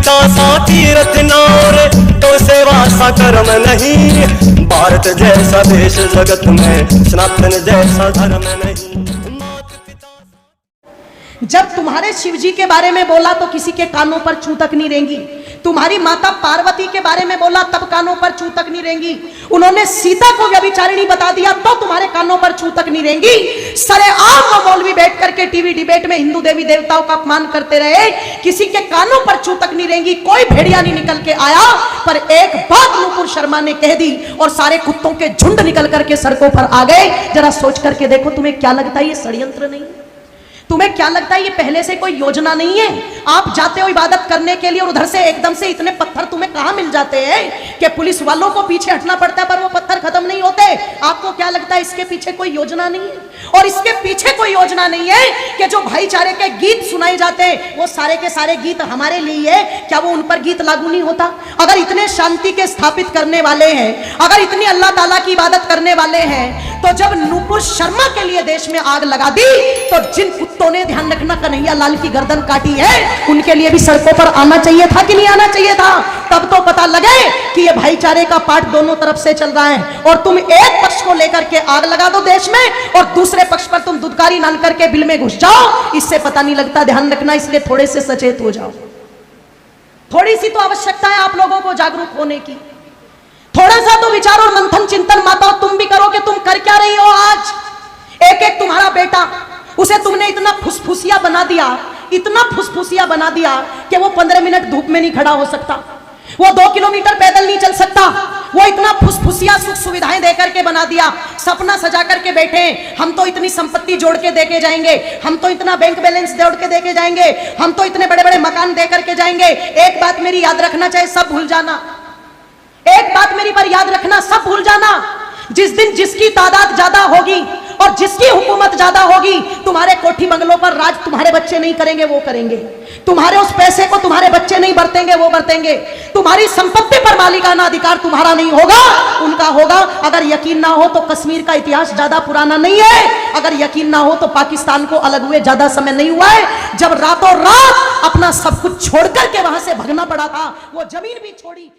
पिता सा तीरथ नाम रे, तो सेवा सा कर्म नहीं। भारत जैसा देश जगत में, सनातन जैसा धर्म नहीं। जब तुम्हारे शिव जी के बारे में बोला तो किसी के कानों पर छू तक नहीं रहेंगी। तुम्हारी माता पार्वती के बारे में बोला तब कानों पर छू तक नहीं रहेंगी। उन्होंने सीता को व्यभिचारिणी बता दिया तो तुम्हारे कानों पर छू तक नहीं रहेंगी। सरेआम वो मौलवी बैठ करके टीवी डिबेट में हिंदू देवी देवताओं का अपमान करते रहे, किसी के कानों पर छू तक नहीं रहेंगी। कोई भेड़िया नहीं निकल के आया, पर एक बात नुपुर शर्मा ने कह दी और सारे कुत्तों के झुंड निकल करके सड़कों पर आ गए। जरा सोच करके देखो, तुम्हें क्या लगता है ये षड्यंत्र नहीं है? तुम्हें क्या लगता है ये पहले से कोई योजना नहीं है? आप जाते हो इबादत करने के लिए और उधर से एकदम से इतने पत्थर तुम्हें कहां मिल जाते हैं कि पुलिस वालों को पीछे हटना पड़ता है, पर वो पत्थर खत्म नहीं होते। आपको क्या लगता है इसके पीछे कोई योजना नहीं है? और इसके पीछे कोई योजना नहीं है कि जो भाईचारे के गीत सुनाए जाते हैं वो सारे के सारे गीत हमारे लिए है, क्या वो उन पर गीत लागू नहीं होता? अगर इतने शांति के स्थापित करने वाले हैं, अगर इतनी अल्लाह ताला की इबादत करने वाले हैं, तो जब नुपुर शर्मा के लिए देश में आग लगा दी तो जिन कुत्तों ने, ध्यान रखना, कन्हैया लाल की गर्दन काटी है, उनके लिए भी सड़कों पर आना चाहिए था कि नहीं आना चाहिए था? तब तो पता लगे कि ये भाईचारे का पाठ दोनों तरफ से चल रहा है। और तुम एक पक्ष को लेकर के आग लगा दो देश में और दूसरे पक्ष पर तुम दुदकारी नान करके बिल में घुस जाओ, इससे पता नहीं लगता। ध्यान रखना, इसलिए थोड़े से सचेत हो जाओ। थोड़ी सी तो आवश्यकता है आप लोगों को जागरूक होने की। थोड़ा सा तो विचार और मंथन चिंतन माताओं तुम भी करो कि तुम कर क्या रही हो आज। एक एक तुम्हारा बेटा, उसे तुमने इतना फुसफुसिया बना दिया, इतना फुसफुसिया बना दिया कि वो 15 मिनट धूप में नहीं खड़ा हो सकता, वो 2 किलोमीटर पैदल नहीं चल सकता। वो इतना फुसफुसिया सुख सुविधाएं देकर के बना दिया, सपना सजा करके बैठे, हम तो इतनी संपत्ति जोड़ के देके जाएंगे, हम तो इतना बैंक बैलेंस जोड़ के देके जाएंगे, हम तो इतने बड़े बड़े मकान दे करके जाएंगे। एक बात मेरी याद रखना, चाहे सब भूल जाना, एक बात मेरी पर याद रखना, सब भूल जाना। जिस दिन जिसकी तादाद ज्यादा होगी और जिसकी हुकूमत ज्यादा होगी, तुम्हारे कोठी बंगलों पर राज तुम्हारे बच्चे नहीं करेंगे, वो करेंगे। तुम्हारे उस पैसे को तुम्हारे बच्चे नहीं बरतेंगे, वो बरतेंगे। तुम्हारी संपत्ति पर मालिकाना अधिकार तुम्हारा नहीं होगा, उनका होगा। अगर यकीन ना हो तो कश्मीर का इतिहास ज्यादा पुराना नहीं है। अगर यकीन ना हो तो पाकिस्तान को अलग हुए ज्यादा समय नहीं हुआ है, जब रातों रात अपना सब कुछ छोड़ करके वहां से भगना पड़ा था। वो जमीन भी छोड़ी।